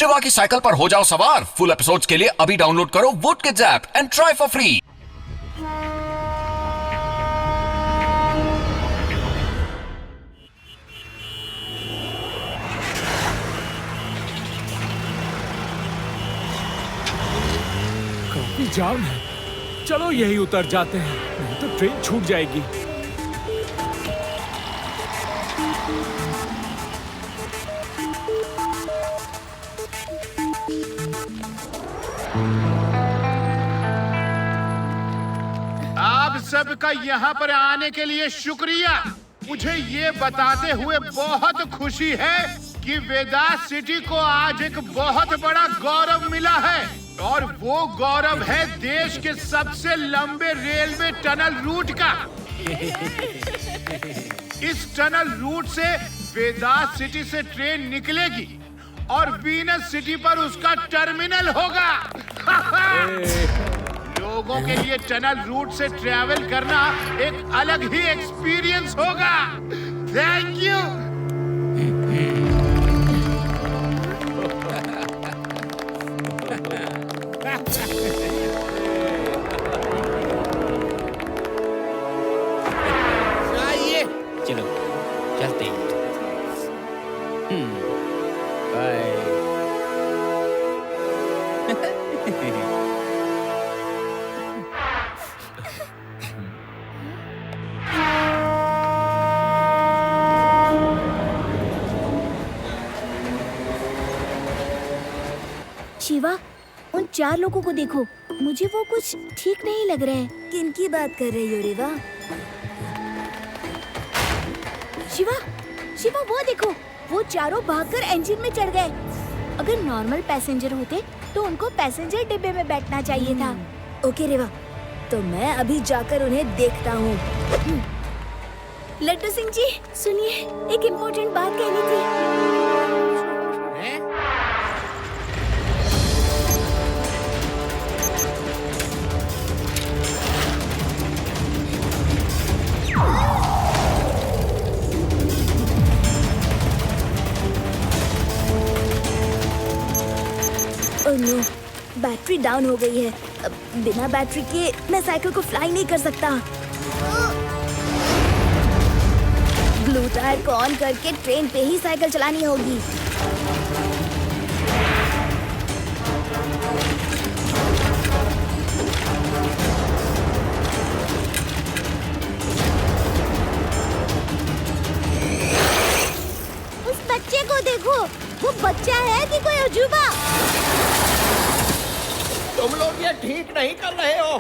शिवा की साइकिल पर हो जाओ सवार। फुल एपिसोड्स के लिए अभी डाउनलोड करो wood kids app and try for free. काफी जाम है, चलो यही उतर जाते हैं, नहीं तो ट्रेन छूट जाएगी। आप सबका यहाँ पर आने के लिए शुक्रिया। मुझे ये बताते हुए बहुत खुशी है कि वेदास सिटी को आज एक बहुत बड़ा गौरव मिला है, और वो गौरव है देश के सबसे लंबे रेलवे टनल रूट का। इस टनल रूट से वेदास सिटी से ट्रेन निकलेगी और वीनस सिटी पर उसका टर्मिनल होगा। लोगों के लिए टनल रूट से ट्रैवल करना एक अलग ही एक्सपीरियंस होगा। Thank you. चलो चलते हैं। बाय। शिवा, उन 4 लोगों को देखो, मुझे वो कुछ ठीक नहीं लग रहा है। किनकी बात कर रही हो रेवा? शिवा, शिवा वो देखो, वो चारों भागकर इंजन में चढ़ गए। अगर नॉर्मल पैसेंजर होते तो उनको पैसेंजर डिब्बे में बैठना चाहिए था। ओके रेवा, तो मैं अभी जाकर उन्हें देखता हूँ। लड्डू सिंह जी, सुनिए, एक इम्पोर्टेंट बात कहनी थी। ओह नो, बैटरी डाउन हो गई है। अब बिना बैटरी के मैं साइकिल को फ्लाई नहीं कर सकता। ब्लू टायर को ऑन करके ट्रेन पे ही साइकिल चलानी होगी। उस बच्चे को देखो, वो बच्चा है कि कोई अजूबा? तुम लोग ये ठीक नहीं कर रहे हो।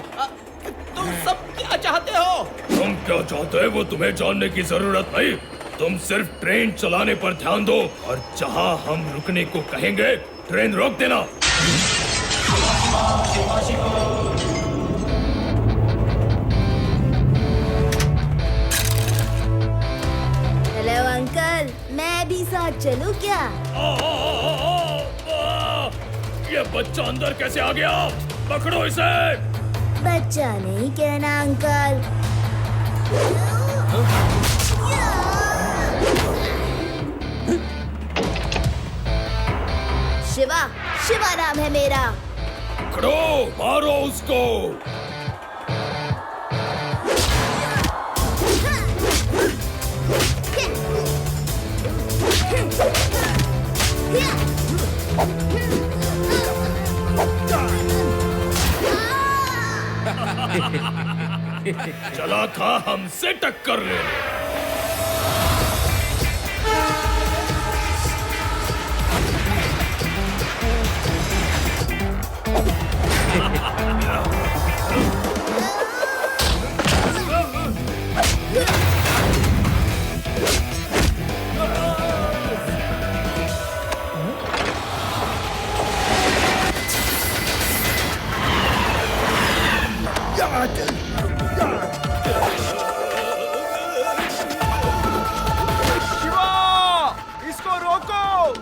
तुम सब क्या चाहते हो? तुम क्या चाहते हो वो तुम्हें जानने की जरूरत नहीं। तुम सिर्फ ट्रेन चलाने पर ध्यान दो, और जहां हम रुकने को कहेंगे ट्रेन रोक देना। हेलो अंकल, मैं भी साथ चलूं क्या? ये बच्चा अंदर कैसे आ गया? पकड़ो इसे। बच्चा नहीं कहना अंकल। शिवा, शिवा नाम है मेरा। पकड़ो, मारो उसको। चला था हमसे टक्कर लेने।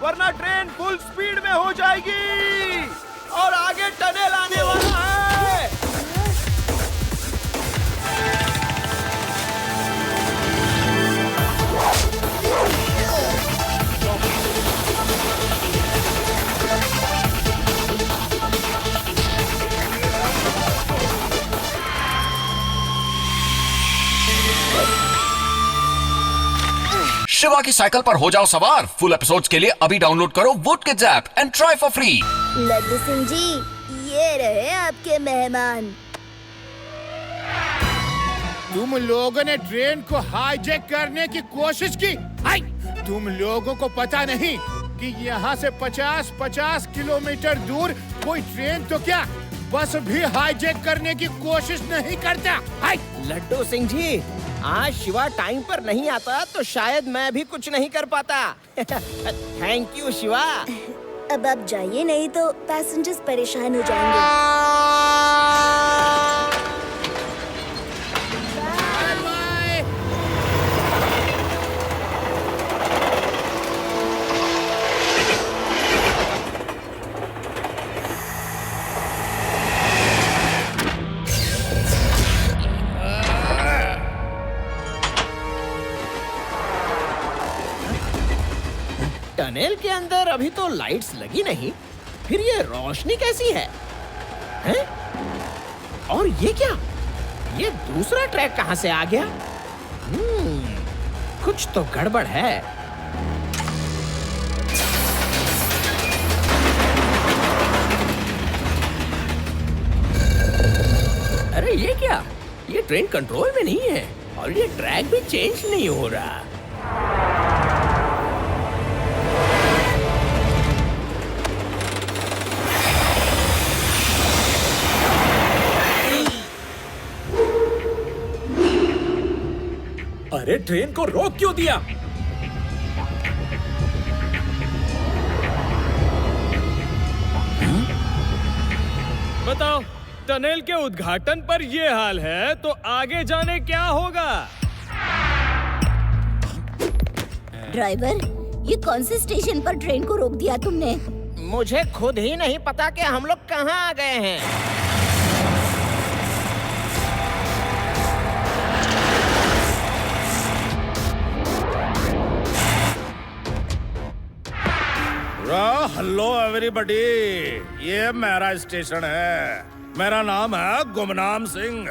वरना ट्रेन फुल स्पीड में हो जाएगी और आगे टनल आने वाला है। शिवा की साइकिल पर हो जाओ सवार। फुल एपिसोड्स के लिए अभी डाउनलोड करो wood kids app and try for free. Laddu Singh ji, ये रहे आपके मेहमान। तुम लोगों ने ट्रेन को हाईजैक करने की कोशिश की। हाय! तुम लोगों को पता नहीं कि यहाँ से 50-50 किलोमीटर दूर कोई ट्रेन तो क्या बस भी हाईजैक करने की कोशिश नहीं करता। हाय! लड्डू सिंह जी, आज शिवा टाइम पर नहीं आता तो शायद मैं भी कुछ नहीं कर पाता। Thank you Shiva. अब आप जाइए, नहीं तो पैसेंजर्स परेशान हो जाएंगे। टनल के अंदर अभी तो लाइट्स लगी नहीं, फिर ये रोशनी कैसी है? हैं? और ये क्या? ये दूसरा ट्रैक कहाँ से आ गया? कुछ तो गड़बड़ है। अरे ये क्या? ये ट्रेन कंट्रोल में नहीं है और ये ट्रैक भी चेंज नहीं हो रहा। अरे ट्रेन को रोक क्यों दिया? बताओ, टनल के उद्घाटन पर ये हाल है तो आगे जाने क्या होगा? ड्राइवर, ये कौन से स्टेशन पर ट्रेन को रोक दिया तुमने? मुझे खुद ही नहीं पता कि हम लोग कहाँ आ गए हैं। हेलो एवरीबॉडी, ये मेरा स्टेशन है। मेरा नाम है गुमनाम सिंह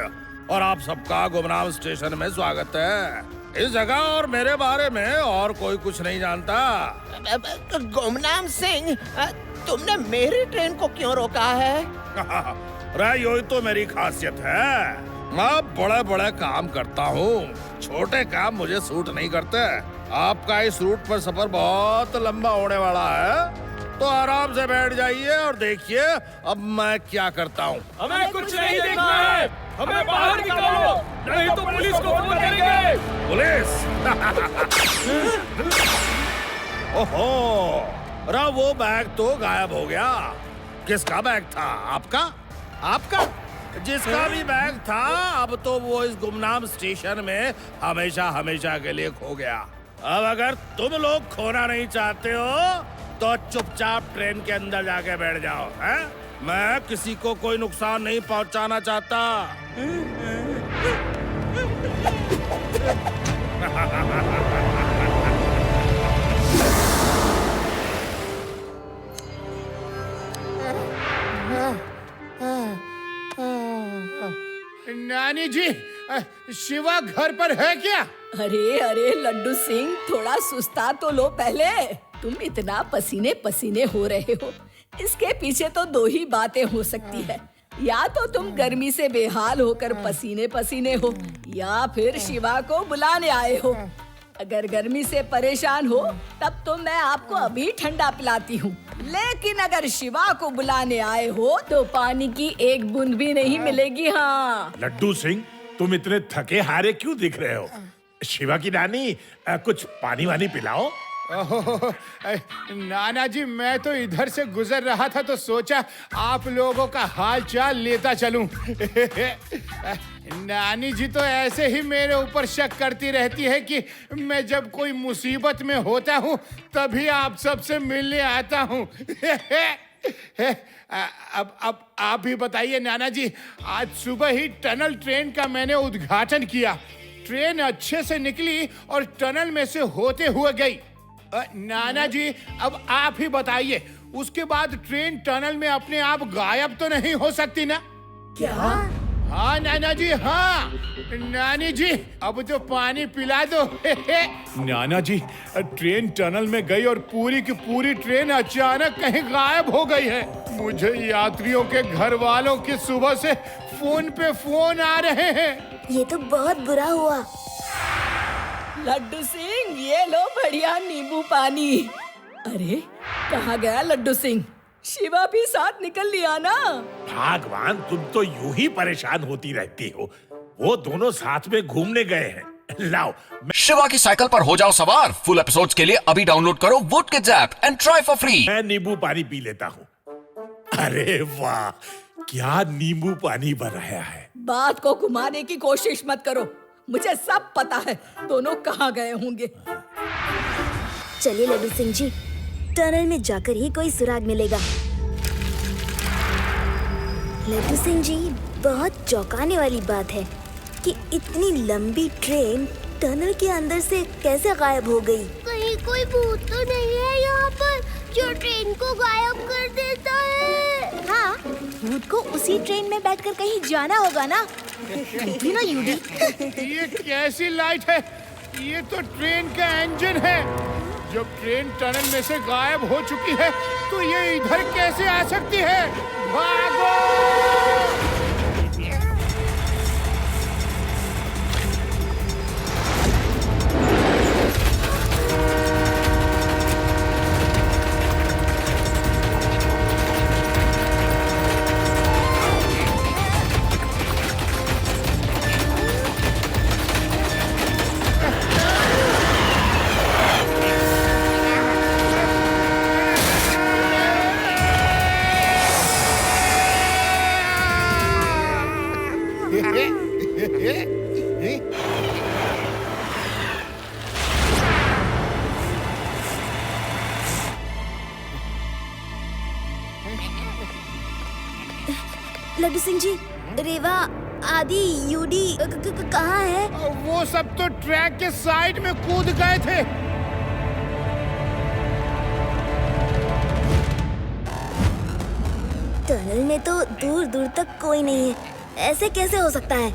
और आप सबका गुमनाम स्टेशन में स्वागत है। इस जगह और मेरे बारे में और कोई कुछ नहीं जानता। गुमनाम सिंह, तुमने मेरी ट्रेन को क्यों रोका है? यही तो मेरी खासियत है। मैं बड़े बड़े काम करता हूँ, छोटे काम मुझे सूट नहीं करते। आपका इस रूट पर सफर बहुत लंबा होने वाला है, तो आराम से बैठ जाइए और देखिए अब मैं क्या करता हूँ। हमें कुछ नहीं देखना है, हमें बाहर निकालो, नहीं तो पुलिस को फोन करेंगे। पुलिस? ओहो, अरे वो बैग तो गायब हो गया। किसका बैग था? आपका? आपका? जिसका भी बैग था, अब तो वो इस गुमनाम स्टेशन में हमेशा हमेशा के लिए खो गया। अब अगर तुम लोग खोना नहीं चाहते हो तो चुपचाप ट्रेन के अंदर जाके बैठ जाओ, हैं? मैं किसी को कोई नुकसान नहीं पहुंचाना चाहता। नानी जी, शिवा घर पर है क्या? अरे अरे लड्डू सिंह, थोड़ा सुस्ता तो लो पहले। तुम इतना पसीने पसीने हो रहे हो, इसके पीछे तो दो ही बातें हो सकती है। या तो तुम गर्मी से बेहाल होकर पसीने पसीने हो, या फिर शिवा को बुलाने आए हो। अगर गर्मी से परेशान हो तब तो मैं आपको अभी ठंडा पिलाती हूँ, लेकिन अगर शिवा को बुलाने आए हो तो पानी की एक बूंद भी नहीं मिलेगी। हाँ लड्डू सिंह, तुम इतने थके हारे क्यों दिख रहे हो? शिवा की नानी, कुछ पानी वानी पिलाओ। नाना जी, मैं तो इधर से गुजर रहा था तो सोचा आप लोगों का हाल चाल लेता चलूं। नानी जी तो ऐसे ही मेरे ऊपर शक करती रहती है कि मैं जब कोई मुसीबत में होता हूँ तभी आप सबसे मिलने आता हूँ। अब आप ही बताइए नाना जी, आज सुबह ही टनल ट्रेन का मैंने उद्घाटन किया। ट्रेन अच्छे से निकली और टनल में से होते हुए गई। नाना जी, अब आप ही बताइए, उसके बाद ट्रेन टनल में अपने आप गायब तो नहीं हो सकती ना? क्या? हाँ नाना जी, हाँ नानी जी, अब तो पानी पिला दो। नाना जी, ट्रेन टनल में गई और पूरी की पूरी ट्रेन अचानक कहीं गायब हो गई है। मुझे यात्रियों के घर वालों की सुबह से फोन पे फोन आ रहे हैं। ये तो बहुत बुरा हुआ। लड्डू सिंह, ये लो बढ़िया नींबू पानी। अरे कहाँ गया लड्डू सिंह? शिवा भी साथ निकल लिया ना? भगवान, तुम तो यूं ही परेशान होती रहती हो। वो दोनों साथ में घूमने गए हैं। लाओ, शिवा की साइकिल पर हो जाओ सवार। फुल एपिसोड्स के लिए अभी डाउनलोड करो wood kids app and try for free. मैं नींबू पानी पी लेता हूँ। अरे वाह, क्या नींबू पानी बनाया है। बात को घुमाने की कोशिश मत करो, मुझे सब पता है दोनों कहाँ गए होंगे। चलिए लड्डू सिंह जी, टनल में जाकर ही कोई सुराग मिलेगा। लड्डू सिंह जी, बहुत चौंकाने वाली बात है कि इतनी लंबी ट्रेन टनल के अंदर से कैसे गायब हो गई। कहीं कोई भूत तो नहीं है यहाँ पर जो ट्रेन को गायब कर देता है? हाँ, भूत को उसी ट्रेन में बैठकर कहीं जाना होगा ना? भी ना यूडी। ये कैसी लाइट है? ये तो ट्रेन का इंजन है। जब ट्रेन टनल में से गायब हो चुकी है तो ये इधर कैसे आ सकती है? भागो! लड्डू सिंह जी, रेवा, आदि, यूडी कहाँ है? वो सब तो ट्रैक के साइड में कूद गए थे। टनल में तो दूर दूर तक कोई नहीं है। ऐसे कैसे हो सकता है?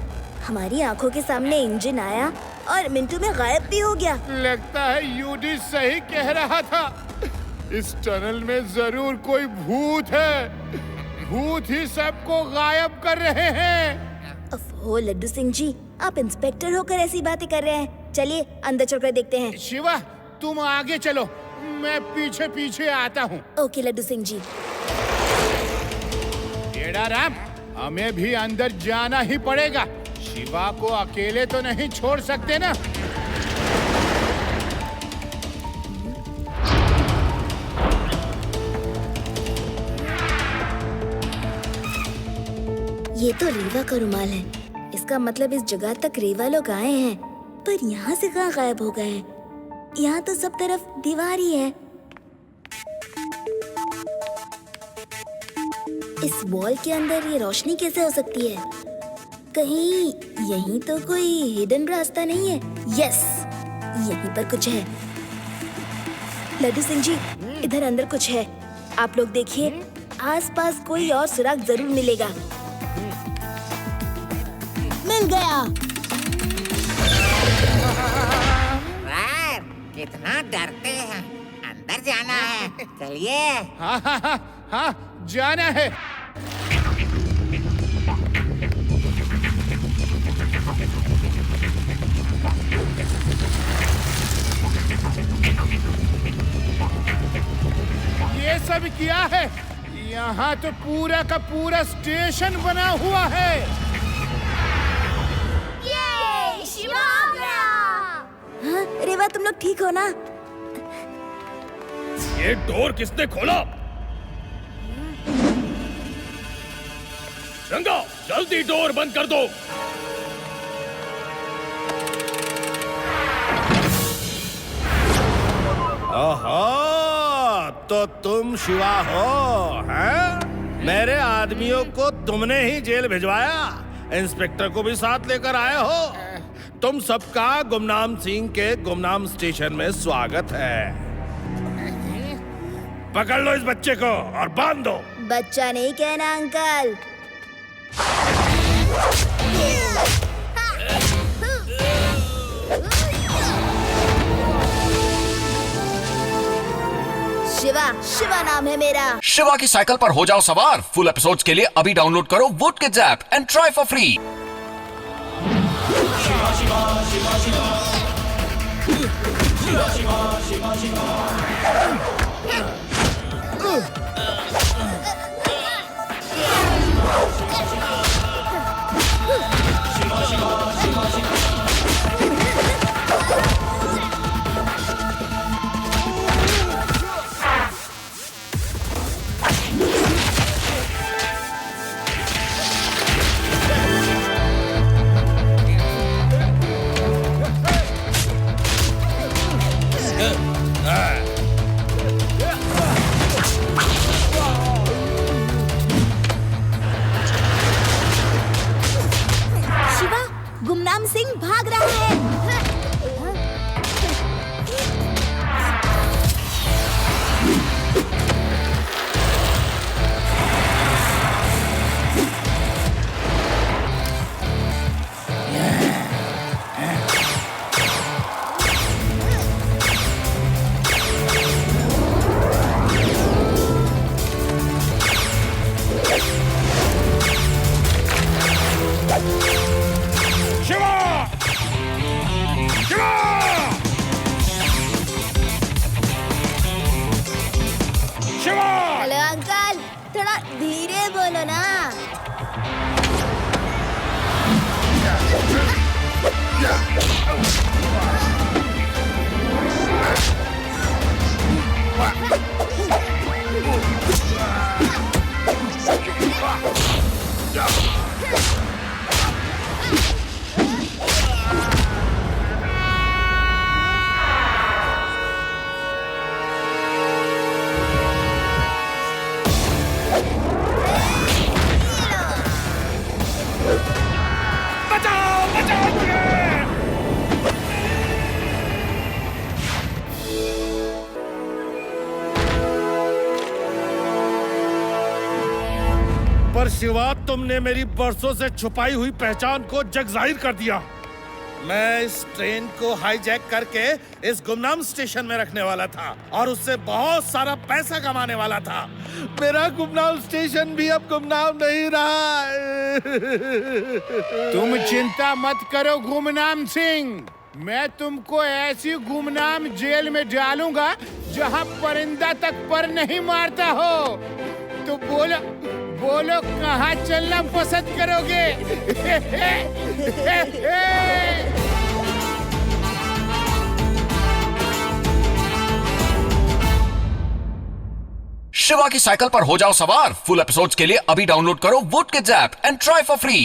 हमारी आंखों के सामने इंजन आया और मिनटों में गायब भी हो गया। लगता है यूडी सही कह रहा था। इस टनल में जरूर कोई भूत है। भूत ही सबको गायब कर रहे हैं। ओह लड्डू सिंह जी, आप इंस्पेक्टर होकर ऐसी बातें कर रहे हैं। चलिए अंदर चलकर देखते हैं। शिवा, तुम आगे चलो, मैं पीछे पीछे आता हूँ। ओके लड्डू सिंह जी। टेढ़ा राम, हमें भी अंदर जाना ही पड़ेगा। शिवा को अकेले तो नहीं छोड़ सकते ना। ये तो रेवा का रुमाल है। इसका मतलब इस जगह तक रेवा लोग आए हैं, पर यहाँ से कहाँ गायब हो गए हैं? यहाँ तो सब तरफ दीवार ही है। इस वॉल के अंदर ये रोशनी कैसे हो सकती है? कहीं यहीं तो कोई हिडन रास्ता नहीं है? यस, यहीं पर कुछ है। लड्डू सिंह जी, इधर अंदर कुछ है। आप लोग देखिए, आसपास कोई और सुराग जरूर मिलेगा। मिल गया। कितना डरते हैं, अंदर जाना है, चलिए। हाँ हाँ हाँ हाँ, जाना है। ये सब क्या है? यहाँ तो पूरा का पूरा स्टेशन बना हुआ है। शिवा आ गया। हाँ, रेवा तुम लोग ठीक हो ना? ये डोर किसने खोला? रंगा, जल्दी डोर बंद कर दो। ओहो, तो तुम शिवा हो, हैं? मेरे आदमियों को तुमने ही जेल भिजवाया, इंस्पेक्टर को भी साथ लेकर आए हो। तुम सबका गुमनाम सिंह के गुमनाम स्टेशन में स्वागत है। पकड़ लो इस बच्चे को और बांध दो। बच्चा नहीं कहना अंकल। शिवा, शिवा नाम है मेरा। शिवा की साइकिल पर हो जाओ सवार। फुल एपिसोड्स के लिए अभी डाउनलोड करो wood kids app and try for free. Shiva, गुमनाम सिंह भाग रहा है। हेलो अंकल, थोड़ा धीरे बोलो ना। पर शिवा, तुमने मेरी बरसों से छुपाई हुई पहचान को जग जाहिर कर दिया। मैं इस ट्रेन को हाईजैक करके इस गुमनाम स्टेशन में रखने वाला था और उससे बहुत सारा पैसा कमाने वाला था। मेरा गुमनाम स्टेशन भी अब गुमनाम नहीं रहा। तुम चिंता मत करो गुमनाम सिंह, मैं तुमको ऐसी गुमनाम जेल में डालूंगा जहां परिंदा तक पर नहीं मारता हो। तो बोलो बोलो, कहाँ चलना पसंद करोगे? शिवा की साइकिल पर हो जाओ सवार। फुल एपिसोड्स के लिए अभी डाउनलोड करो wood kids app and try for free.